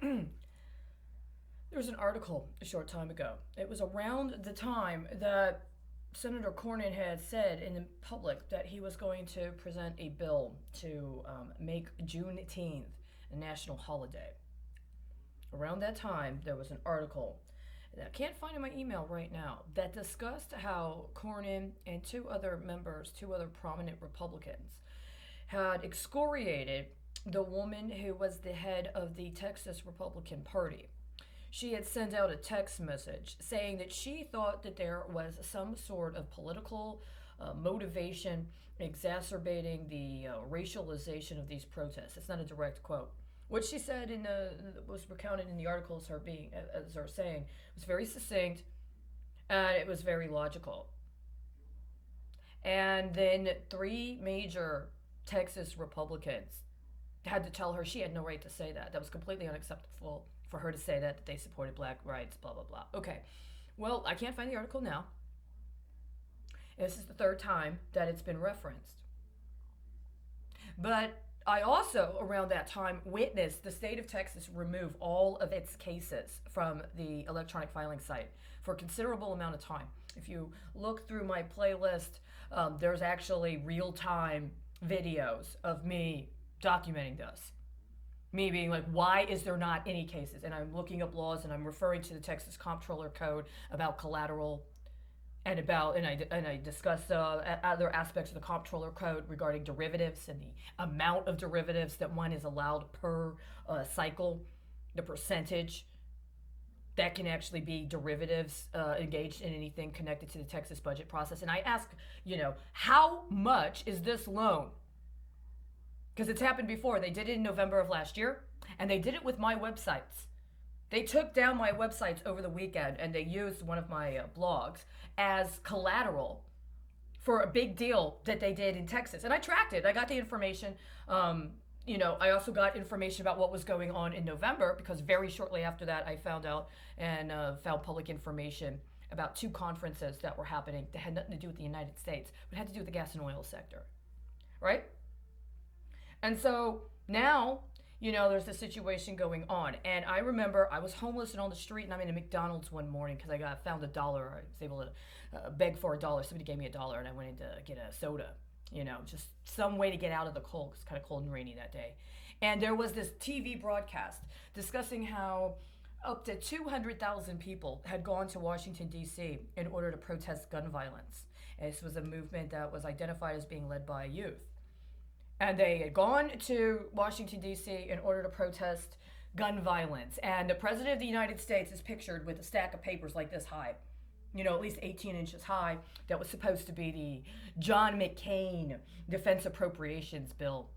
There was an article a short time ago. It was around the time that Senator Cornyn had said in the public that he was going to present a bill to make Juneteenth a national holiday. Around that time, there was an article that I can't find in my email right now that discussed how Cornyn and two other prominent Republicans, had excoriated the woman who was the head of the Texas Republican Party. She had sent out a text message saying that she thought that there was some sort of political motivation exacerbating the racialization of these protests. It's not a direct quote. What she said was recounted in the article as her saying, was very succinct and it was very logical. And then three major Texas Republicans had to tell her she had no right to say that. That was completely unacceptable for her to say that they supported black rights, blah, blah, blah. Okay. Well, I can't find the article now. This is the third time that it's been referenced. But I also, around that time, witnessed the state of Texas remove all of its cases from the electronic filing site for a considerable amount of time. If you look through my playlist, there's actually real-time videos of me documenting this. Me being like, why is there not any cases? And I'm looking up laws and I'm referring to the Texas Comptroller Code about collateral and I discuss other aspects of the Comptroller Code regarding derivatives and the amount of derivatives that one is allowed per cycle, the percentage that can actually be derivatives engaged in anything connected to the Texas budget process. And I ask, how much is this loan? Because it's happened before. They did it in November of last year, and they did it with my websites. They took down my websites over the weekend, and they used one of my blogs as collateral for a big deal that they did in Texas. And I tracked it. I got the information. I also got information about what was going on in November, because very shortly after that, I found out and found public information about two conferences that were happening that had nothing to do with the United States, but had to do with the gas and oil sector, right? And so now, there's a situation going on. And I remember I was homeless and on the street, and I'm in a McDonald's one morning because I found $1. I was able to beg for $1. Somebody gave me $1, and I went in to get a soda. Just some way to get out of the cold. It's kind of cold and rainy that day. And there was this TV broadcast discussing how up to 200,000 people had gone to Washington, D.C. in order to protest gun violence. And this was a movement that was identified as being led by youth. And they had gone to Washington, D.C. in order to protest gun violence. And the President of the United States is pictured with a stack of papers like this high, at least 18 inches high, that was supposed to be the John McCain Defense Appropriations Bill.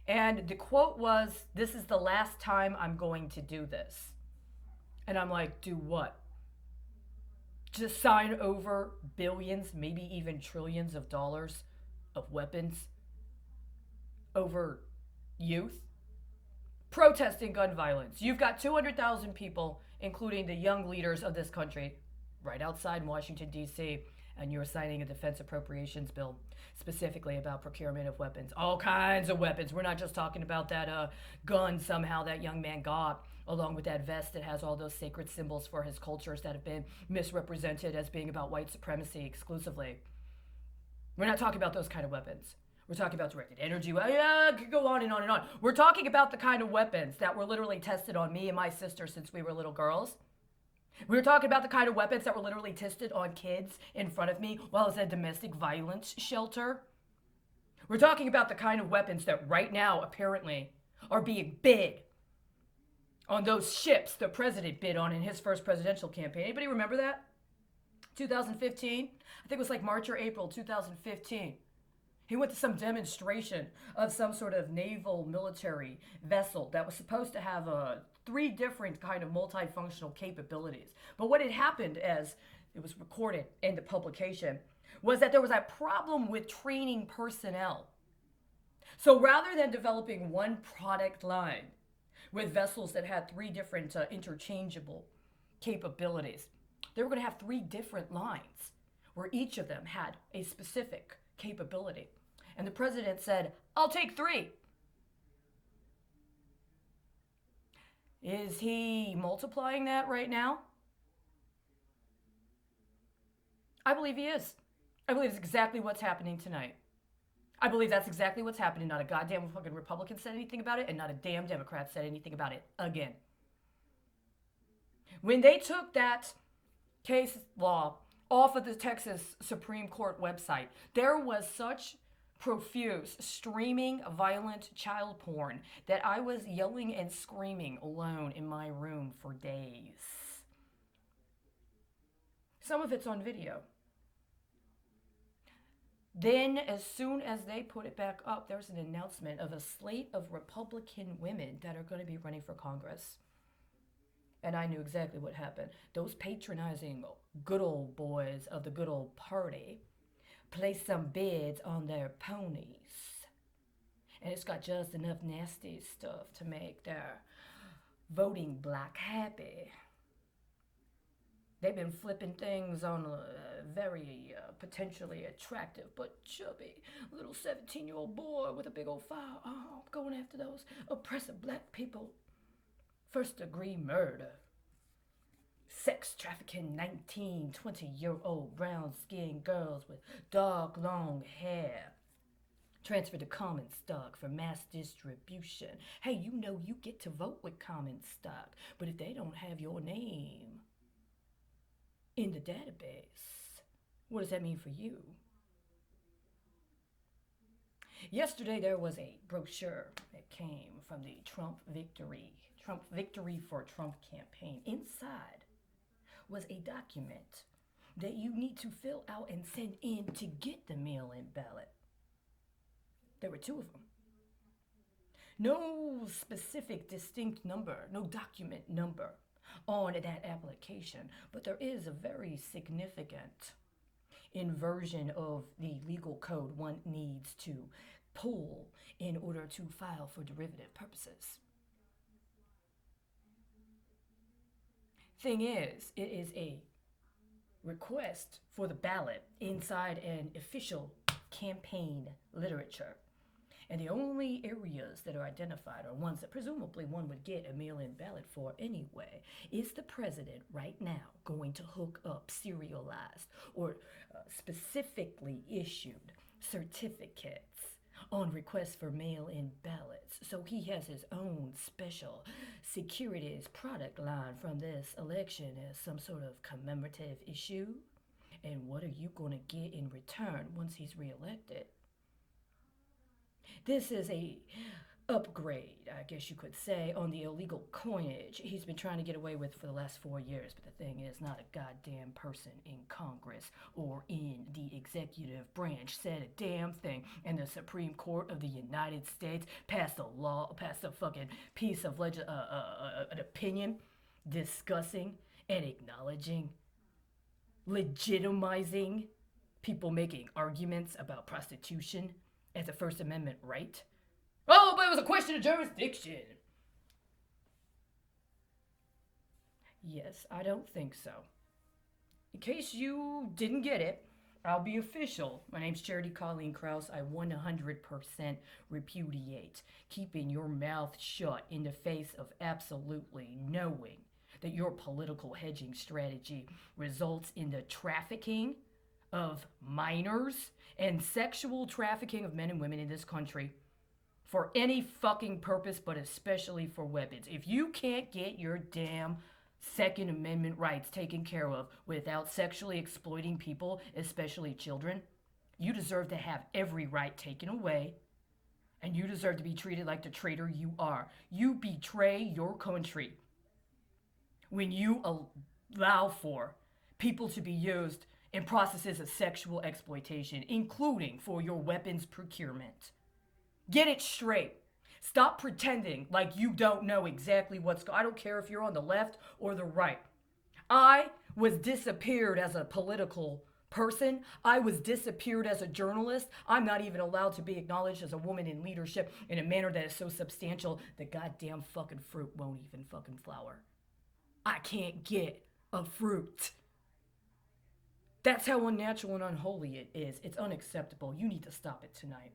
And the quote was, "This is the last time I'm going to do this." And I'm like, do what? Just sign over billions, maybe even trillions of dollars of weapons over youth protesting gun violence. You've got 200,000 people, including the young leaders of this country, right outside Washington, D.C., and you're signing a defense appropriations bill specifically about procurement of weapons. All kinds of weapons. We're not just talking about that gun somehow that young man got, along with that vest that has all those sacred symbols for his cultures that have been misrepresented as being about white supremacy exclusively. We're not talking about those kind of weapons. We're talking about directed energy. Yeah, I could go on and on and on. We're talking about the kind of weapons that were literally tested on me and my sister since we were little girls. We're talking about the kind of weapons that were literally tested on kids in front of me while I was at a domestic violence shelter. We're talking about the kind of weapons that right now apparently are being bid on those ships the president bid on in his first presidential campaign. Anybody remember that? 2015? I think it was like March or April 2015. He went to some demonstration of some sort of naval military vessel that was supposed to have three different kind of multifunctional capabilities. But what had happened, as it was recorded in the publication, was that there was a problem with training personnel. So rather than developing one product line with vessels that had three different interchangeable capabilities, they were going to have three different lines where each of them had a specific capability. And the president said, "I'll take three." Is he multiplying that right now? I believe he is. I believe it's exactly what's happening tonight. I believe that's exactly what's happening. Not a goddamn fucking Republican said anything about it, and not a damn Democrat said anything about it again. When they took that case law off of the Texas Supreme Court website, there was such profuse streaming violent child porn that I was yelling and screaming alone in my room for days. Some of it's on video. Then, as soon as they put it back up, there's an announcement of a slate of Republican women that are going to be running for Congress. And I knew exactly what happened. Those patronizing good old boys of the good old party placed some bids on their ponies. And it's got just enough nasty stuff to make their voting bloc happy. They've been flipping things on a very potentially attractive but chubby little 17-year-old boy with a big old firearm going after those oppressive black people. First degree murder. Sex trafficking 19, 20-year-old brown-skinned girls with dark, long hair. Transferred to common stock for mass distribution. Hey, you know you get to vote with common stock, but if they don't have your name in the database, what does that mean for you? Yesterday there was a brochure that came from the Trump Victory for Trump campaign. Inside was a document that you need to fill out and send in to get the mail-in ballot. There were 2 of them. No specific distinct number, no document number on that application, but there is a very significant inversion of the legal code one needs to pull in order to file for derivative purposes. Thing is, it is a request for the ballot inside an official campaign literature. And the only areas that are identified are ones that presumably one would get a mail-in ballot for anyway. Is the president right now going to hook up serialized or specifically issued certificates on requests for mail-in ballots? So he has his own special securities product line from this election as some sort of commemorative issue? And what are you going to get in return once he's reelected? This is a upgrade, I guess you could say, on the illegal coinage he's been trying to get away with for the last 4 years. But the thing is, not a goddamn person in Congress or in the executive branch said a damn thing. And the Supreme Court of the United States passed a law, passed a fucking piece of an opinion discussing and acknowledging, legitimizing people making arguments about prostitution as a First Amendment right. Oh, but it was a question of jurisdiction. Yes, I don't think so. In case you didn't get it, I'll be official. My name's Charity Colleen Crouse. I 100% repudiate keeping your mouth shut in the face of absolutely knowing that your political hedging strategy results in the trafficking of minors and sexual trafficking of men and women in this country for any fucking purpose, but especially for weapons. If you can't get your damn Second Amendment rights taken care of without sexually exploiting people, especially children, you deserve to have every right taken away, and you deserve to be treated like the traitor you are. You betray your country when you allow for people to be used in processes of sexual exploitation, including for your weapons procurement. Get it straight. Stop pretending like you don't know exactly what's going on. I don't care if you're on the left or the right. I was disappeared as a political person. I was disappeared as a journalist. I'm not even allowed to be acknowledged as a woman in leadership in a manner that is so substantial the goddamn fucking fruit won't even fucking flower. I can't get a fruit. That's how unnatural and unholy it is. It's unacceptable. You need to stop it tonight.